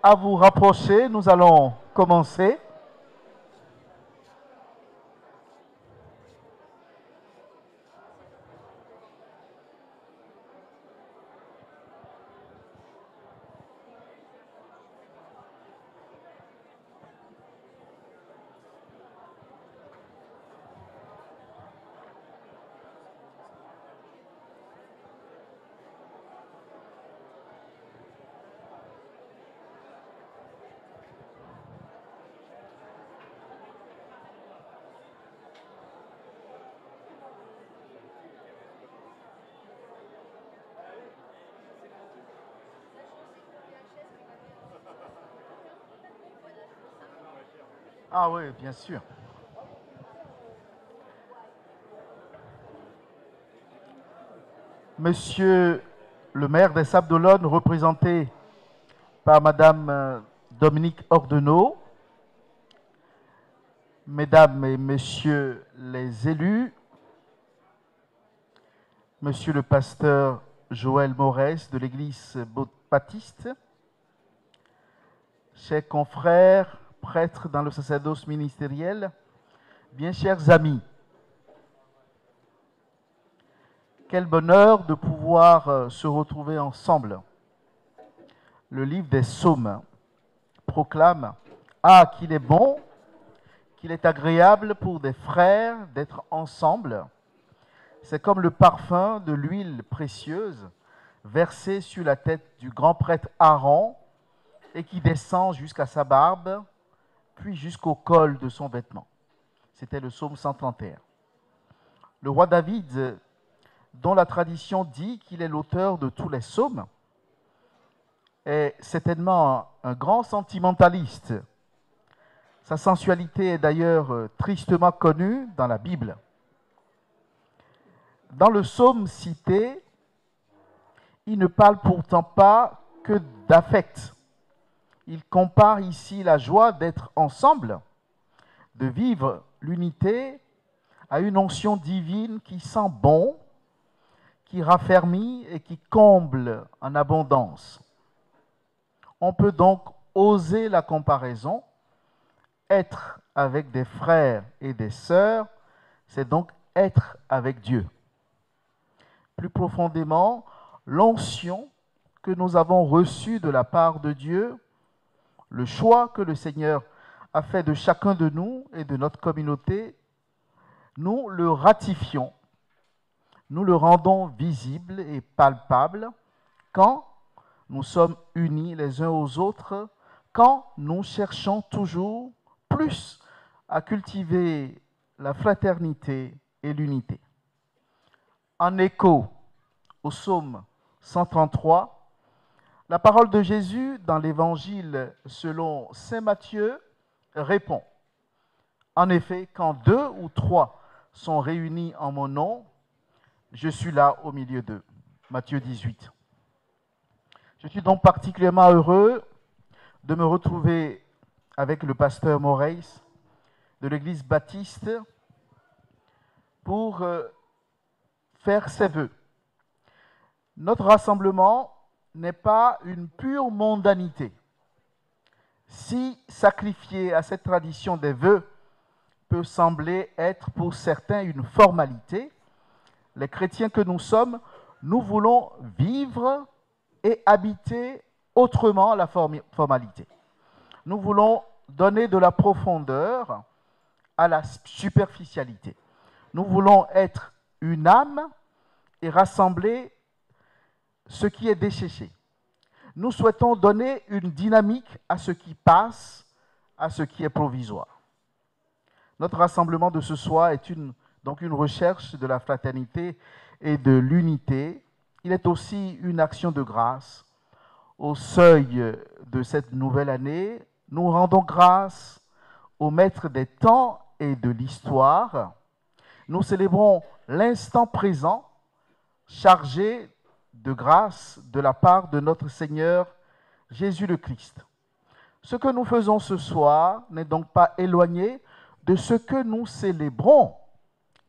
à vous rapprocher, nous allons commencer. Ah oui, bien sûr. Monsieur le maire des Sables-d'Olonne, représenté par Madame Dominique Ordenot, Mesdames et Messieurs les élus, Monsieur le pasteur Joël Morès de l'église baptiste, chers confrères, prêtres dans le sacerdoce ministériel, bien chers amis, quel bonheur de pouvoir se retrouver ensemble. Le livre des Psaumes proclame « Ah, qu'il est bon, qu'il est agréable pour des frères d'être ensemble. C'est comme le parfum de l'huile précieuse versée sur la tête du grand prêtre Aaron et qui descend jusqu'à sa barbe, puis jusqu'au col de son vêtement. » C'était le psaume 131. Le roi David, dont la tradition dit qu'il est l'auteur de tous les psaumes, est certainement un grand sentimentaliste. Sa sensualité est d'ailleurs tristement connue dans la Bible. Dans le psaume cité, il ne parle pourtant pas que d'affect. Il compare ici la joie d'être ensemble, de vivre l'unité à une onction divine qui sent bon, qui raffermit et qui comble en abondance. On peut donc oser la comparaison. Être avec des frères et des sœurs, c'est donc être avec Dieu. Plus profondément, l'onction que nous avons reçue de la part de Dieu, le choix que le Seigneur a fait de chacun de nous et de notre communauté, nous le ratifions, nous le rendons visible et palpable quand nous sommes unis les uns aux autres, quand nous cherchons toujours plus à cultiver la fraternité et l'unité. En écho au psaume 133, la parole de Jésus dans l'évangile selon saint Matthieu répond: en effet, quand 2 ou 3 sont réunis en mon nom, je suis là au milieu d'eux. Matthieu 18. Je suis donc particulièrement heureux de me retrouver avec le pasteur Morès de l'église baptiste pour faire ses vœux. Notre rassemblement n'est pas une pure mondanité. Si sacrifier à cette tradition des vœux peut sembler être pour certains une formalité, les chrétiens que nous sommes, nous voulons vivre et habiter autrement la formalité. Nous voulons donner de la profondeur à la superficialité. Nous voulons être une âme et rassembler ce qui est desséché. Nous souhaitons donner une dynamique à ce qui passe, à ce qui est provisoire. Notre rassemblement de ce soir est donc une recherche de la fraternité et de l'unité. Il est aussi une action de grâce. Au seuil de cette nouvelle année, nous rendons grâce au maître des temps et de l'histoire. Nous célébrons l'instant présent, chargé de grâce de la part de notre Seigneur Jésus le Christ. Ce que nous faisons ce soir n'est donc pas éloigné de ce que nous célébrons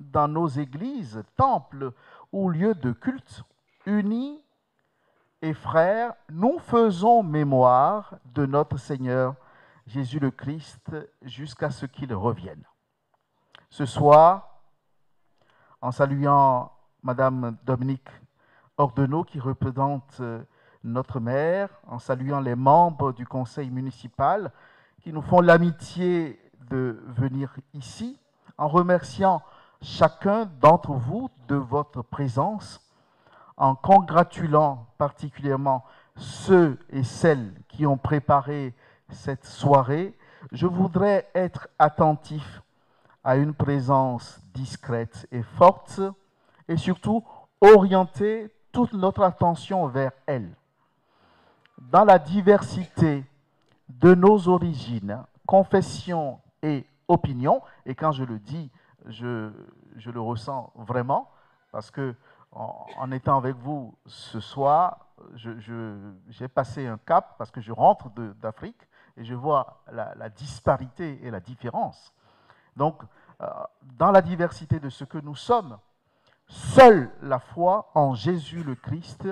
dans nos églises, temples ou lieux de culte, unis et frères, nous faisons mémoire de notre Seigneur Jésus le Christ jusqu'à ce qu'il revienne. Ce soir, en saluant Madame Dominique Ordenot qui représente notre maire, en saluant les membres du conseil municipal qui nous font l'amitié de venir ici, en remerciant chacun d'entre vous de votre présence, en congratulant particulièrement ceux et celles qui ont préparé cette soirée, je voudrais être attentif à une présence discrète et forte et surtout orienter toute notre attention vers elle. Dans la diversité de nos origines, confessions et opinions, et quand je le dis, je le ressens vraiment, parce que en étant avec vous ce soir, j'ai passé un cap, parce que je rentre d'Afrique, et je vois la disparité et la différence. Donc, dans la diversité de ce que nous sommes, seule la foi en Jésus le Christ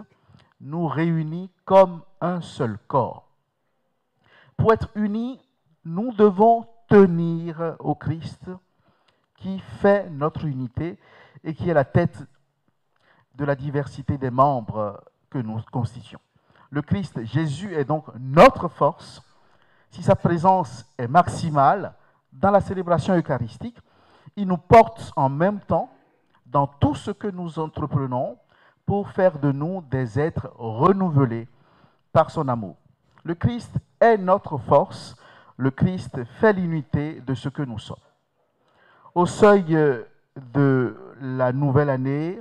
nous réunit comme un seul corps. Pour être unis, nous devons tenir au Christ qui fait notre unité et qui est la tête de la diversité des membres que nous constituons. Le Christ, Jésus, est donc notre force. Si sa présence est maximale dans la célébration eucharistique, il nous porte en même temps dans tout ce que nous entreprenons pour faire de nous des êtres renouvelés par son amour. Le Christ est notre force, le Christ fait l'unité de ce que nous sommes. Au seuil de la nouvelle année,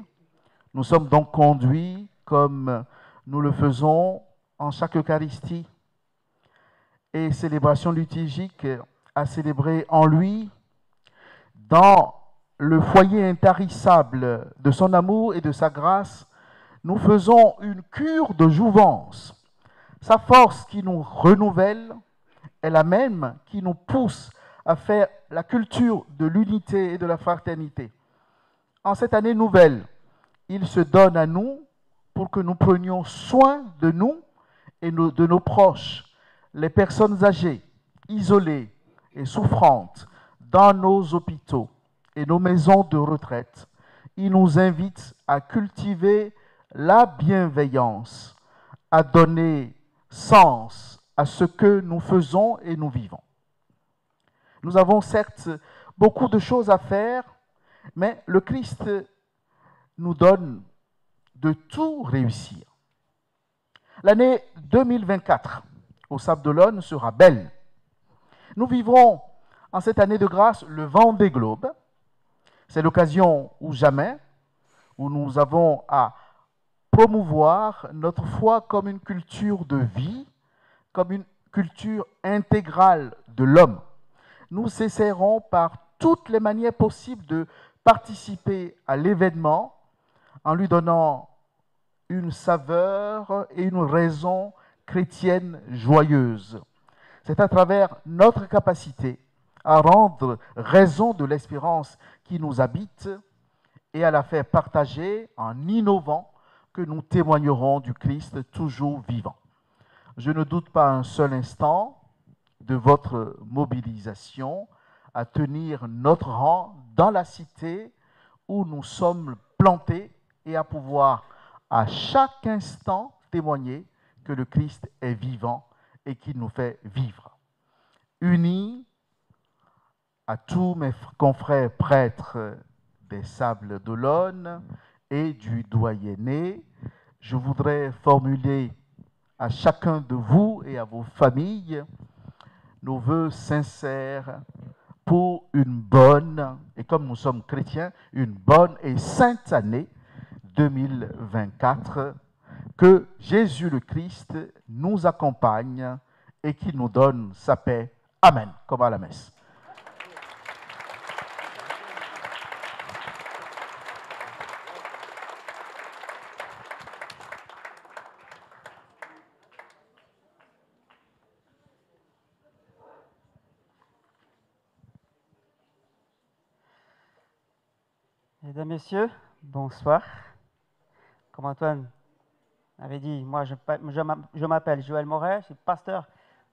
nous sommes donc conduits, comme nous le faisons en chaque Eucharistie et célébration liturgique, à célébrer en lui, dans le foyer intarissable de son amour et de sa grâce, nous faisons une cure de jouvence. Sa force qui nous renouvelle est la même qui nous pousse à faire la culture de l'unité et de la fraternité. En cette année nouvelle, il se donne à nous pour que nous prenions soin de nous et de nos proches, les personnes âgées, isolées et souffrantes, dans nos hôpitaux et nos maisons de retraite. Il nous invite à cultiver la bienveillance, à donner sens à ce que nous faisons et nous vivons. Nous avons certes beaucoup de choses à faire, mais le Christ nous donne de tout réussir. L'année 2024 au Sable d'Olonne sera belle. Nous vivrons en cette année de grâce le Vendée Globe. C'est l'occasion ou jamais où nous avons à promouvoir notre foi comme une culture de vie, comme une culture intégrale de l'homme. Nous essaierons par toutes les manières possibles de participer à l'événement en lui donnant une saveur et une raison chrétienne joyeuse. C'est à travers notre capacité à rendre raison de l'espérance qui nous habite et à la faire partager en innovant que nous témoignerons du Christ toujours vivant. Je ne doute pas un seul instant de votre mobilisation à tenir notre rang dans la cité où nous sommes plantés et à pouvoir à chaque instant témoigner que le Christ est vivant et qu'il nous fait vivre. Unis à tous mes confrères prêtres des Sables d'Olonne et du Doyenné, je voudrais formuler à chacun de vous et à vos familles nos vœux sincères pour une bonne, et comme nous sommes chrétiens, une bonne et sainte année 2024. Que Jésus le Christ nous accompagne et qu'il nous donne sa paix. Amen. Comme à la messe. Mesdames, Messieurs, bonsoir. Comme Antoine avait dit, moi je m'appelle Joël Moret, je suis pasteur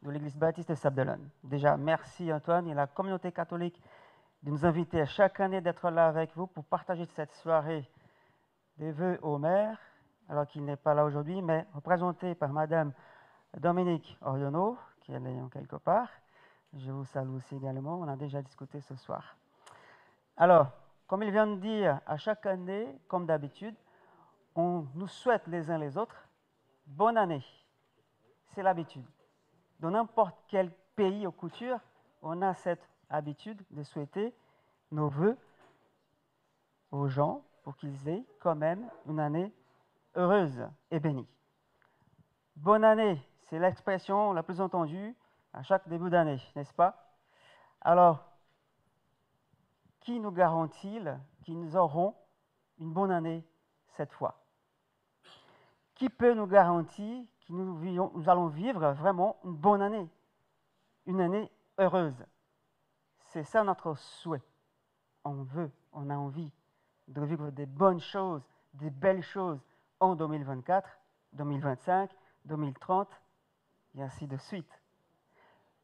de l'église baptiste de Sables-d'Olonne. Déjà, merci Antoine et la communauté catholique de nous inviter à chaque année d'être là avec vous pour partager cette soirée des vœux au maire, alors qu'il n'est pas là aujourd'hui, mais représenté par Madame Dominique Ordonneau, qui est là quelque part. Je vous salue aussi également, on a déjà discuté ce soir. Alors, comme il vient de dire, à chaque année, comme d'habitude, on nous souhaite les uns les autres bonne année. C'est l'habitude. Dans n'importe quel pays ou culture, on a cette habitude de souhaiter nos vœux aux gens pour qu'ils aient quand même une année heureuse et bénie. Bonne année, c'est l'expression la plus entendue à chaque début d'année, n'est-ce pas? Alors, qui nous garantit-il qu'ils nous auront une bonne année cette fois? Qui peut nous garantir que nous allons vivre vraiment une bonne année, une année heureuse? C'est ça notre souhait. On veut, on a envie de vivre des bonnes choses, des belles choses en 2024, 2025, 2030, et ainsi de suite.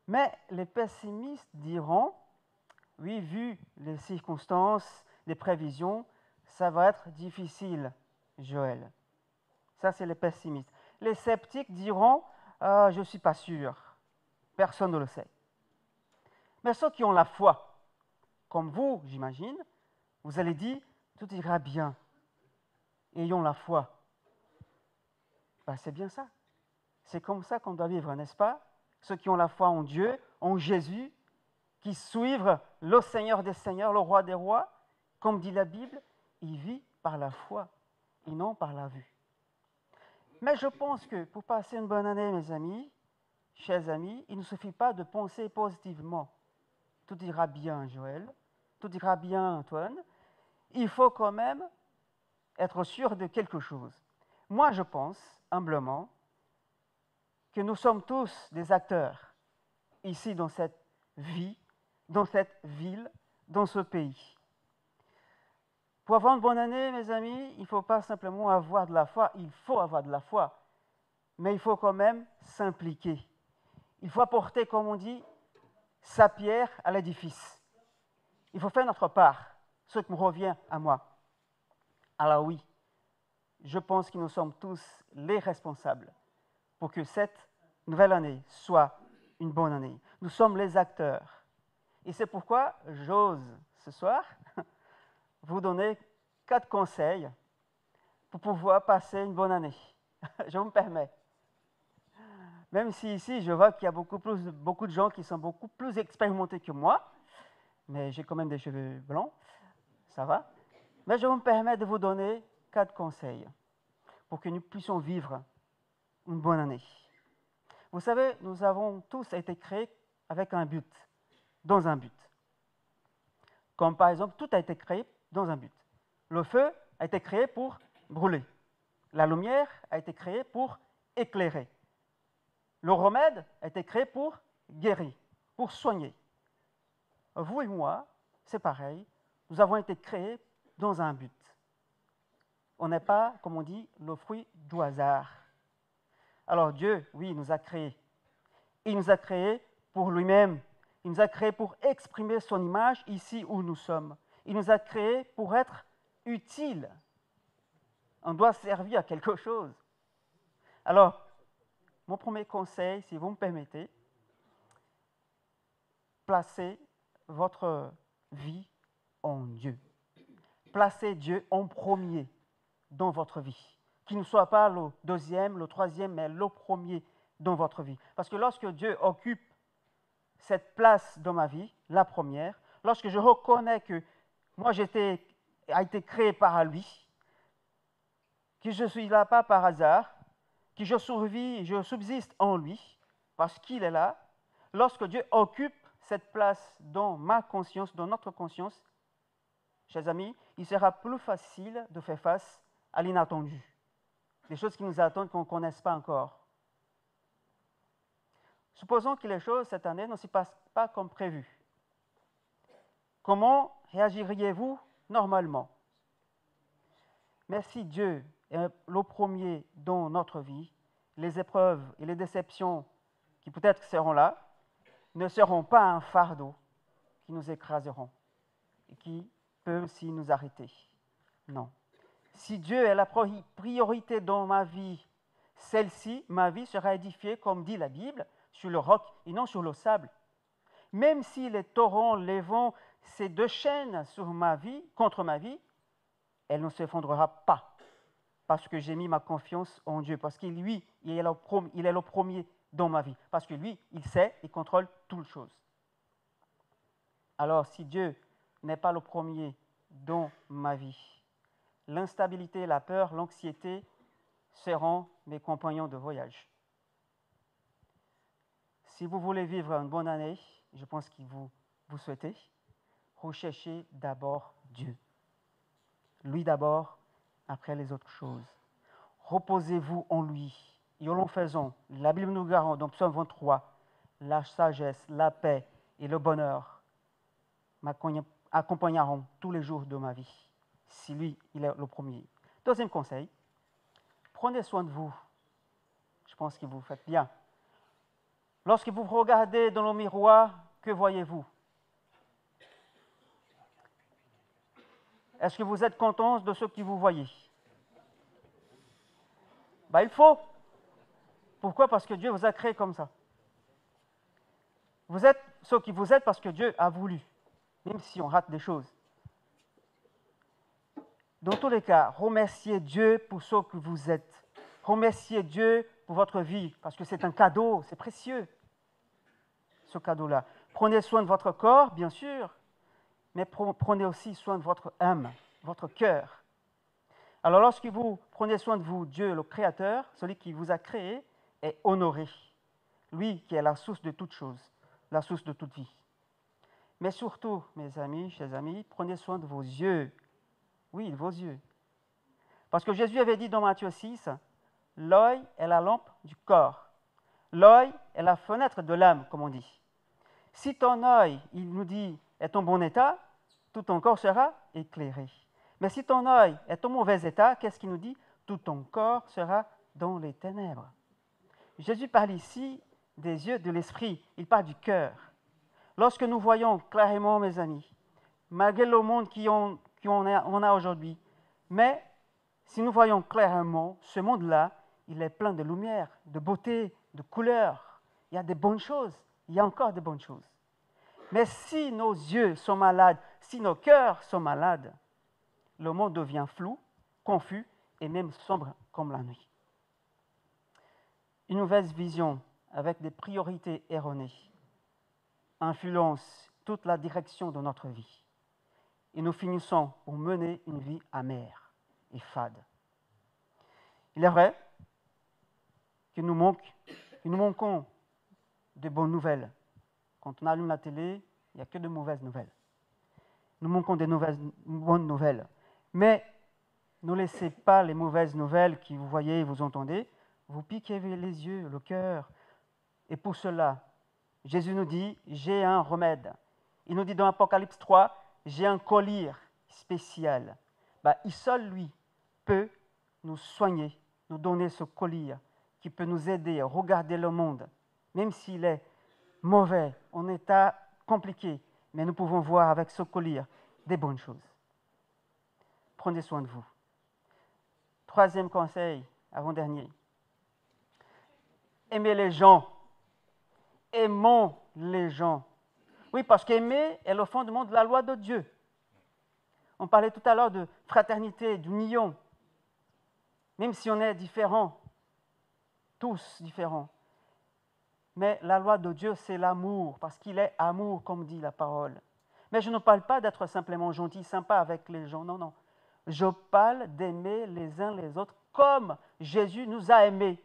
Mais les pessimistes diront, oui, vu les circonstances, les prévisions, ça va être difficile, Joël. Ça, c'est les pessimistes. Les sceptiques diront, je ne suis pas sûr. Personne ne le sait. Mais ceux qui ont la foi, comme vous, j'imagine, vous allez dire, tout ira bien. Ayons la foi. Ben, c'est bien ça. C'est comme ça qu'on doit vivre, n'est-ce pas? Ceux qui ont la foi en Dieu, en Jésus, qui suivent le Seigneur des Seigneurs, le Roi des Rois, comme dit la Bible, il vit par la foi et non par la vue. Mais je pense que pour passer une bonne année, mes amis, chers amis, il ne suffit pas de penser positivement. Tout ira bien, Joël. Tout ira bien, Antoine. Il faut quand même être sûr de quelque chose. Moi, je pense, humblement, que nous sommes tous des acteurs ici dans cette vie, dans cette ville, dans ce pays. Pour avoir une bonne année, mes amis, il ne faut pas simplement avoir de la foi, il faut avoir de la foi, mais il faut quand même s'impliquer. Il faut apporter, comme on dit, sa pierre à l'édifice. Il faut faire notre part, ce qui me revient à moi. Alors oui, je pense que nous sommes tous les responsables pour que cette nouvelle année soit une bonne année. Nous sommes les acteurs. Et c'est pourquoi j'ose ce soir vous donner 4 conseils pour pouvoir passer une bonne année. Je me permets. Même si ici, je vois qu'il y a beaucoup de gens qui sont beaucoup plus expérimentés que moi, mais j'ai quand même des cheveux blancs, ça va. Mais je me permets de vous donner 4 conseils pour que nous puissions vivre une bonne année. Vous savez, nous avons tous été créés avec un but, dans un but. Comme par exemple, tout a été créé dans un but. Le feu a été créé pour brûler. La lumière a été créée pour éclairer. Le remède a été créé pour guérir, pour soigner. Vous et moi, c'est pareil, nous avons été créés dans un but. On n'est pas, comme on dit, le fruit du hasard. Alors Dieu, oui, nous a créés. Il nous a créés pour lui-même. Il nous a créés pour exprimer son image ici où nous sommes. Il nous a créés pour être utiles. On doit servir à quelque chose. Alors, mon premier conseil, si vous me permettez, placez votre vie en Dieu. Placez Dieu en premier dans votre vie. Qu'il ne soit pas le deuxième, le troisième, mais le premier dans votre vie. Parce que lorsque Dieu occupe cette place dans ma vie, la première, lorsque je reconnais que moi a été créé par lui, que je suis là pas par hasard, que je survis, je subsiste en lui, parce qu'il est là, lorsque Dieu occupe cette place dans ma conscience, dans notre conscience, chers amis, il sera plus facile de faire face à l'inattendu, des choses qui nous attendent qu'on ne connaisse pas encore. Supposons que les choses cette année ne se passent pas comme prévu. Comment réagiriez-vous normalement? Mais si Dieu est le premier dans notre vie, les épreuves et les déceptions qui peut-être seront là, ne seront pas un fardeau qui nous écraseront et qui peuvent aussi nous arrêter. Non. Si Dieu est la priorité dans ma vie, celle-ci, ma vie sera édifiée, comme dit la Bible, sur le roc et non sur le sable. Même si les torrents, les vents, ces deux chaînes sur ma vie, contre ma vie, elle ne s'effondrera pas. Parce que j'ai mis ma confiance en Dieu. Parce qu'il, lui, il est le premier dans ma vie. Parce que lui, il sait, il contrôle toutes choses. Alors, si Dieu n'est pas le premier dans ma vie, l'instabilité, la peur, l'anxiété seront mes compagnons de voyage. Si vous voulez vivre une bonne année, je pense que vous souhaitez, recherchez d'abord Dieu. Lui d'abord, après les autres choses. Reposez-vous en lui. Et en le faisant, la Bible nous garantit dans Psaume 23, la sagesse, la paix et le bonheur m'accompagneront tous les jours de ma vie. Si lui, il est le premier. Deuxième conseil, prenez soin de vous. Je pense que vous faites bien. Lorsque vous regardez dans le miroir, que voyez-vous? Est-ce que vous êtes content de ce que vous voyez? Il faut. Pourquoi? Parce que Dieu vous a créé comme ça. Vous êtes ce que vous êtes parce que Dieu a voulu, même si on rate des choses. Dans tous les cas, remerciez Dieu pour ce que vous êtes. Remerciez Dieu pour votre vie, parce que c'est un cadeau, c'est précieux, ce cadeau-là. Prenez soin de votre corps, bien sûr, mais prenez aussi soin de votre âme, votre cœur. Alors lorsque vous prenez soin de vous, Dieu, le Créateur, celui qui vous a créé, est honoré. Lui qui est la source de toute chose, la source de toute vie. Mais surtout, mes amis, chers amis, prenez soin de vos yeux. Oui, de vos yeux. Parce que Jésus avait dit dans Matthieu 6, l'œil est la lampe du corps. L'œil est la fenêtre de l'âme, comme on dit. Si ton œil, il nous dit, est en bon état, tout ton corps sera éclairé. Mais si ton œil est en mauvais état, qu'est-ce qu'il nous dit? Tout ton corps sera dans les ténèbres. Jésus parle ici des yeux de l'esprit, il parle du cœur. Lorsque nous voyons clairement, mes amis, malgré le monde qu'on a aujourd'hui, mais si nous voyons clairement, ce monde-là, il est plein de lumière, de beauté, de couleurs. Il y a des bonnes choses, il y a encore des bonnes choses. Mais si nos yeux sont malades, si nos cœurs sont malades, le monde devient flou, confus et même sombre comme la nuit. Une mauvaise vision avec des priorités erronées influence toute la direction de notre vie. Et nous finissons par mener une vie amère et fade. Il est vrai que nous manquons de bonnes nouvelles. Quand on allume la télé, il n'y a que de mauvaises nouvelles. Nous manquons de bonnes nouvelles. Mais ne laissez pas les mauvaises nouvelles qui vous voyez, vous entendez, vous piquer les yeux, le cœur. Et pour cela, Jésus nous dit, j'ai un remède. Il nous dit dans Apocalypse 3, j'ai un collier spécial. Il seul, lui, peut nous soigner, nous donner ce collier qui peut nous aider à regarder le monde, même s'il est mauvais, en état compliqué, mais nous pouvons voir avec ce collier des bonnes choses. Prenez soin de vous. Troisième conseil, avant-dernier. Aimez les gens. Aimons les gens. Oui, parce qu'aimer est le fondement de la loi de Dieu. On parlait tout à l'heure de fraternité, d'union. Même si on est différents, tous différents. Mais la loi de Dieu, c'est l'amour, parce qu'il est amour, comme dit la parole. Mais je ne parle pas d'être simplement gentil, sympa avec les gens, non, non. Je parle d'aimer les uns les autres comme Jésus nous a aimés.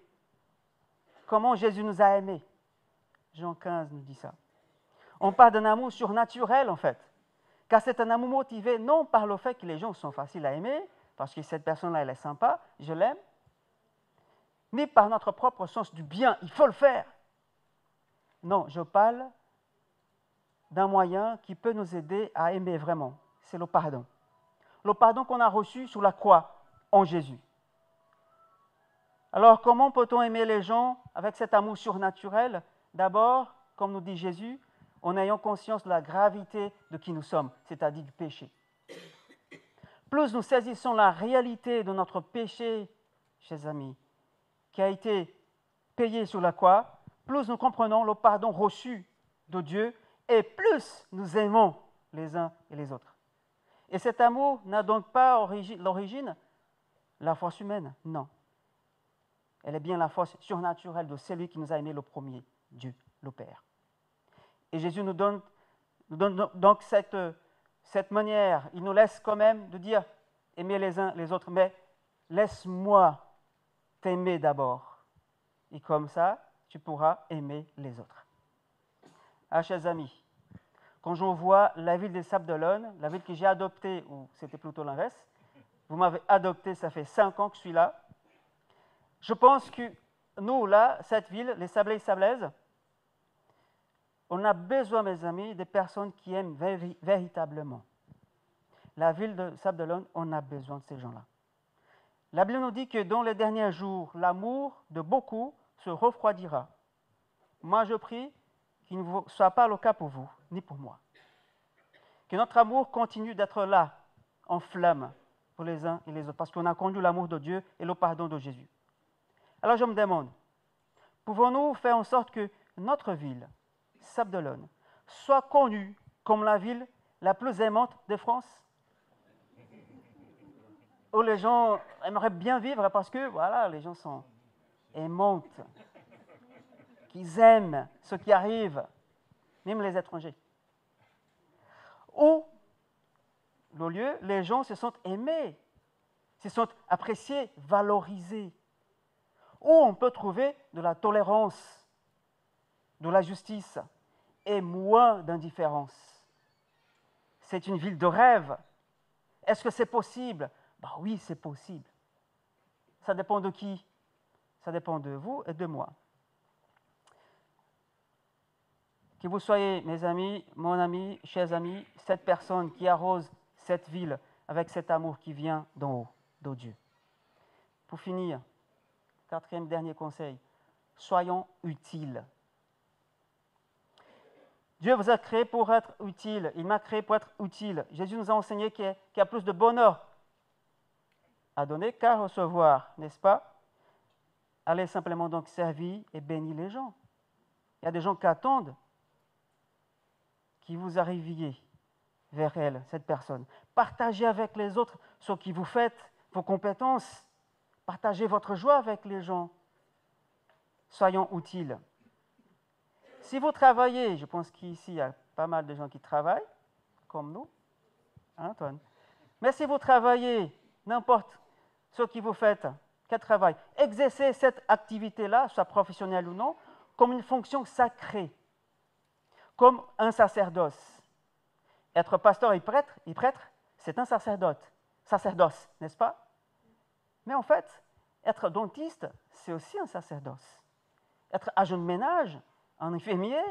Comment Jésus nous a aimés? Jean 15 nous dit ça. On parle d'un amour surnaturel, en fait. Car c'est un amour motivé non par le fait que les gens sont faciles à aimer, parce que cette personne-là, elle est sympa, je l'aime, mais par notre propre sens du bien, il faut le faire. Non, je parle d'un moyen qui peut nous aider à aimer vraiment. C'est le pardon. Le pardon qu'on a reçu sous la croix en Jésus. Alors, comment peut-on aimer les gens avec cet amour surnaturel? D'abord, comme nous dit Jésus, en ayant conscience de la gravité de qui nous sommes, c'est-à-dire du péché. Plus nous saisissons la réalité de notre péché, chers amis, qui a été payé sur la croix, plus nous comprenons le pardon reçu de Dieu et plus nous aimons les uns et les autres. Et cet amour n'a donc pas l'origine, la force humaine, non. Elle est bien la force surnaturelle de celui qui nous a aimés le premier, Dieu, le Père. Et Jésus nous donne donc cette manière, il nous laisse quand même de dire, aimer les uns les autres, mais laisse-moi t'aimer d'abord. Et comme ça, tu pourras aimer les autres. Ah, chers amis, quand je vois la ville des Sables d'Olonne, la ville que j'ai adoptée, ou c'était plutôt l'inverse, vous m'avez adopté, ça fait 5 ans que je suis là. Je pense que nous, là, cette ville, les Sablés et Sablaises, on a besoin, mes amis, des personnes qui aiment véritablement. La ville de Sables d'Olonne, on a besoin de ces gens-là. La Bible nous dit que dans les derniers jours, l'amour de beaucoup se refroidira. Moi, je prie qu'il ne soit pas le cas pour vous, ni pour moi. Que notre amour continue d'être là, en flamme, pour les uns et les autres, parce qu'on a connu l'amour de Dieu et le pardon de Jésus. Alors je me demande, pouvons-nous faire en sorte que notre ville, Sables d'Olonne, soit connue comme la ville la plus aimante de France? Où les gens aimeraient bien vivre parce que, voilà, les gens sont aimantes, qu'ils aiment ce qui arrive, même les étrangers. Où, le lieu, les gens se sentent aimés, se sentent appréciés, valorisés. Où on peut trouver de la tolérance, de la justice et moins d'indifférence. C'est une ville de rêve. Est-ce que c'est possible? Ben oui, c'est possible. Ça dépend de qui? Ça dépend de vous et de moi. Que vous soyez, mes amis, mon ami, chers amis, cette personne qui arrose cette ville avec cet amour qui vient d'en haut, de Dieu. Pour finir, 4e dernier conseil, soyons utiles. Dieu vous a créé pour être utile. Il m'a créé pour être utile. Jésus nous a enseigné qu'il y a plus de bonheur à donner qu'à recevoir, n'est-ce pas? Allez simplement donc servir et bénir les gens. Il y a des gens qui attendent que vous arriviez vers elle, cette personne. Partagez avec les autres ce que vous faites, vos compétences. Partagez votre joie avec les gens. Soyons utiles. Si vous travaillez, je pense qu'ici, il y a pas mal de gens qui travaillent, comme nous, hein, Antoine? Mais si vous travaillez, n'importe ce que vous faites, quel travail, exercez cette activité-là, soit professionnelle ou non, comme une fonction sacrée, comme un sacerdoce. Être pasteur et prêtre, c'est un sacerdoce, n'est-ce pas? Mais en fait, être dentiste, c'est aussi un sacerdoce. Être agent de ménage, un infirmier,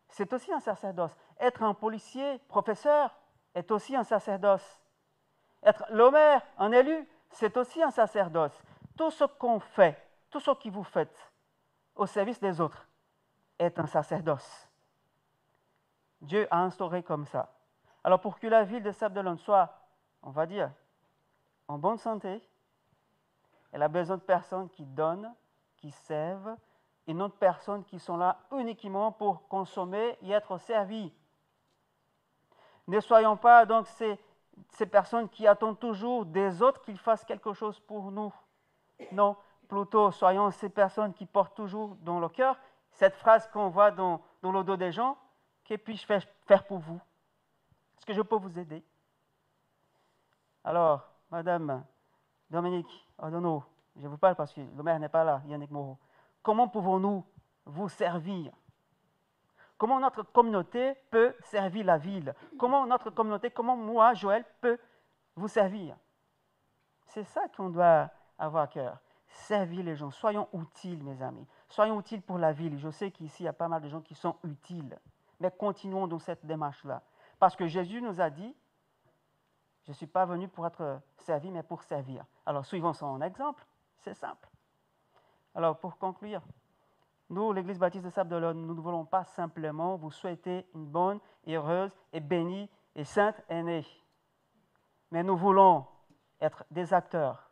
c'est aussi un sacerdoce. Être un policier, professeur, est aussi un sacerdoce. Être le maire, un élu, c'est aussi un sacerdoce. Tout ce qu'on fait, tout ce que vous faites au service des autres est un sacerdoce. Dieu a instauré comme ça. Alors pour que la ville de Sables d'Olonne soit, on va dire, en bonne santé, elle a besoin de personnes qui donnent, qui servent, et non de personnes qui sont là uniquement pour consommer et être servis. Ne soyons pas donc ces personnes qui attendent toujours des autres qu'ils fassent quelque chose pour nous. Non, plutôt soyons ces personnes qui portent toujours dans le cœur cette phrase qu'on voit dans le dos des gens, que puis-je faire pour vous? Est-ce que je peux vous aider? Alors, Madame Dominique Odono, je vous parle parce que le maire n'est pas là, Yannick Moreau. Comment pouvons-nous vous servir? Comment notre communauté peut servir la ville? Comment notre communauté, comment moi, Joël, peut vous servir? C'est ça qu'on doit avoir à cœur. Servir les gens. Soyons utiles, mes amis. Soyons utiles pour la ville. Je sais qu'ici, il y a pas mal de gens qui sont utiles. Mais continuons dans cette démarche-là. Parce que Jésus nous a dit, je ne suis pas venu pour être servi, mais pour servir. Alors, suivons son exemple. C'est simple. Alors, pour conclure, nous, l'Église baptiste de Sable-d'Olonne, nous ne voulons pas simplement vous souhaiter une bonne, heureuse et bénie et sainte année, mais nous voulons être des acteurs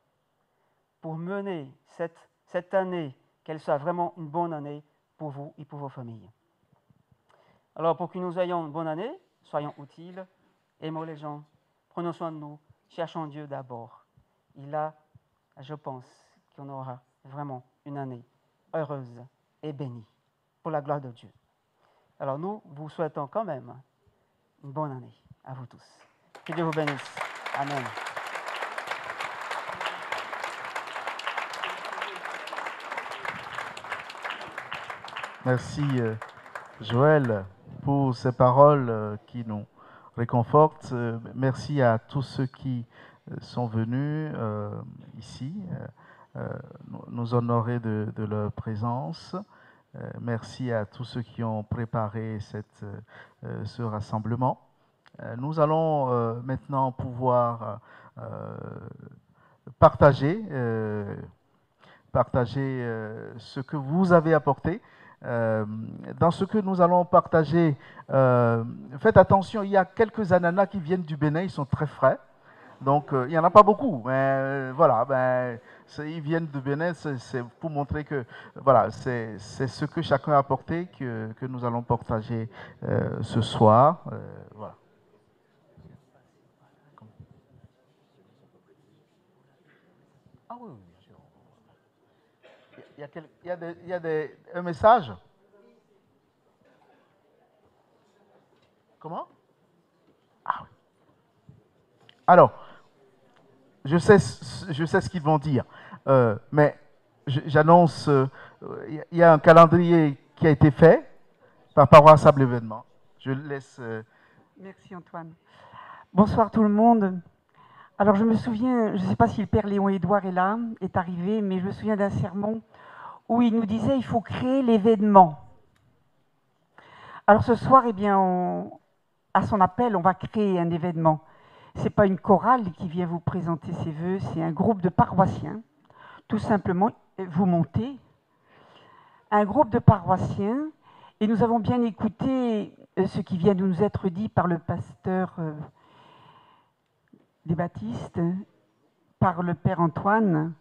pour mener cette année, qu'elle soit vraiment une bonne année pour vous et pour vos familles. Alors, pour que nous ayons une bonne année, soyons utiles, aimons les gens, prenons soin de nous, cherchons Dieu d'abord. Et là, je pense qu'on aura vraiment une année heureuse et bénie pour la gloire de Dieu. Alors, nous vous souhaitons quand même une bonne année à vous tous. Que Dieu vous bénisse. Amen. Merci Joël pour ces paroles qui nous réconfortent. Merci à tous ceux qui sont venus ici nous honorer de leur présence. Merci à tous ceux qui ont préparé ce rassemblement. Nous allons maintenant pouvoir partager ce que vous avez apporté. Dans ce que nous allons partager, faites attention, il y a quelques ananas qui viennent du Bénin, ils sont très frais. Donc, il n'y en a pas beaucoup, mais voilà, ils viennent du Bénin, c'est pour montrer que voilà, c'est ce que chacun a apporté que nous allons partager ce soir. Voilà. Ah oui, bien sûr. Il y a un message? Comment? Ah oui. Alors, je sais ce qu'ils vont dire, mais j'annonce, il y a un calendrier qui a été fait par Paroisse Sable Événement. Je laisse... Merci Antoine. Bonsoir tout le monde. Alors je me souviens, je ne sais pas si le Père Léon-Édouard est arrivé, mais je me souviens d'un sermon où il nous disait il faut créer l'événement. Alors ce soir, eh bien, à son appel, on va créer un événement. Ce n'est pas une chorale qui vient vous présenter ses vœux, c'est un groupe de paroissiens. Tout simplement, vous montez. Un groupe de paroissiens, et nous avons bien écouté ce qui vient de nous être dit par le pasteur des Baptistes, par le Père Antoine.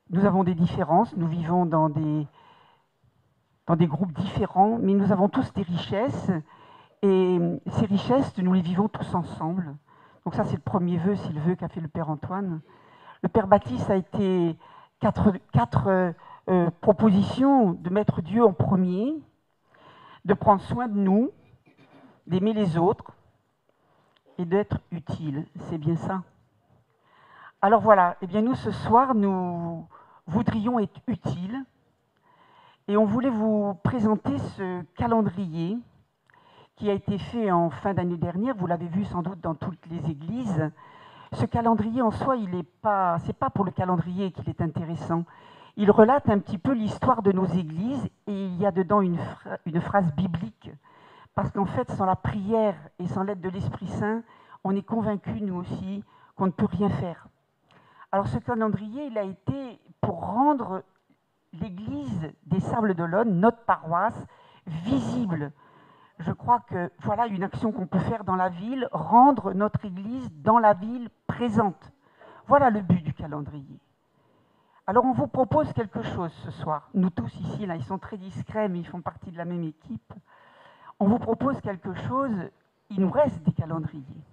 Nous avons des différences, nous vivons dans des groupes différents, mais nous avons tous des richesses, et ces richesses, nous les vivons tous ensemble. Donc ça, c'est le premier vœu, c'est le vœu qu'a fait le Père Antoine. Le Père Baptiste a été quatre propositions de mettre Dieu en premier, de prendre soin de nous, d'aimer les autres et d'être utile. C'est bien ça. Alors voilà, eh bien nous ce soir, nous voudrions être utiles et on voulait vous présenter ce calendrier qui a été fait en fin d'année dernière. Vous l'avez vu sans doute dans toutes les églises. Ce calendrier en soi, c'est pas pour le calendrier qu'il est intéressant. Il relate un petit peu l'histoire de nos églises et il y a dedans une phrase biblique. Parce qu'en fait, sans la prière et sans l'aide de l'Esprit Saint, on est convaincus, nous aussi, qu'on ne peut rien faire. Alors ce calendrier, il a été pour rendre l'église des Sables-d'Olonne, notre paroisse, visible. Je crois que voilà une action qu'on peut faire dans la ville, rendre notre église dans la ville présente. Voilà le but du calendrier. Alors on vous propose quelque chose ce soir. Nous tous ici, là, ils sont très discrets, mais ils font partie de la même équipe. On vous propose quelque chose, il nous reste des calendriers.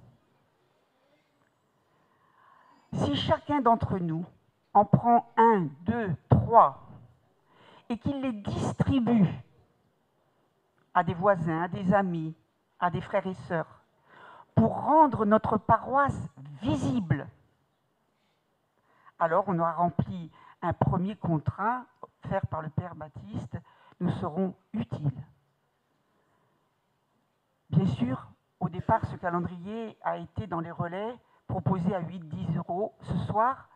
Si chacun d'entre nous en prend 1, 2, 3 et qu'il les distribue à des voisins, à des amis, à des frères et sœurs, pour rendre notre paroisse visible, alors on aura rempli un premier contrat fait par le Père Baptiste, nous serons utiles. Bien sûr, au départ, ce calendrier a été dans les relais proposé à 8-10 €. Ce soir,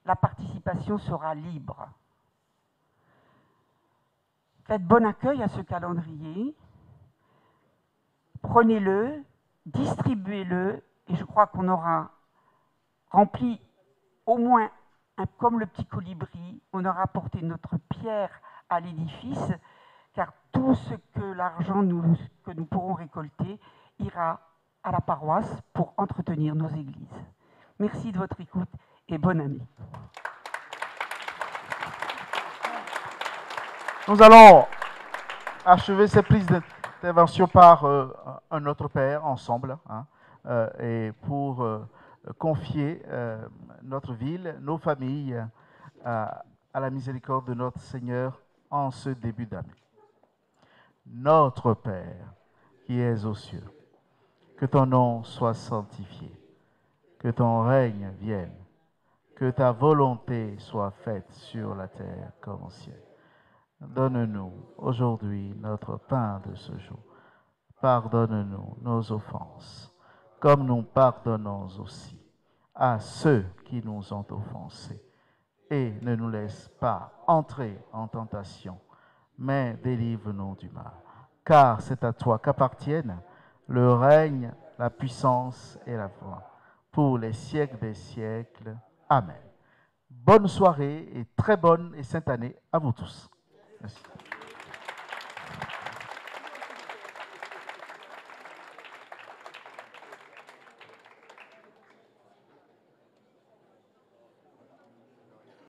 la participation sera libre. Faites bon accueil à ce calendrier. Prenez-le, distribuez-le, et je crois qu'on aura rempli au moins comme le petit colibri, on aura apporté notre pierre à l'édifice, car tout ce que l'argent que nous pourrons récolter ira à la paroisse pour entretenir nos églises. Merci de votre écoute et bonne année. Nous allons achever cette prise d'intervention par un autre Père ensemble, hein, et pour confier notre ville, nos familles à la miséricorde de notre Seigneur en ce début d'année. Notre Père qui es aux cieux, que ton nom soit sanctifié, que ton règne vienne, que ta volonté soit faite sur la terre comme au ciel. Donne-nous aujourd'hui notre pain de ce jour. Pardonne-nous nos offenses, comme nous pardonnons aussi à ceux qui nous ont offensés. Et ne nous laisse pas entrer en tentation, mais délivre-nous du mal. Car c'est à toi qu'appartiennent le règne, la puissance et la gloire, pour les siècles des siècles. Amen. Bonne soirée et très bonne et sainte année à vous tous. Merci.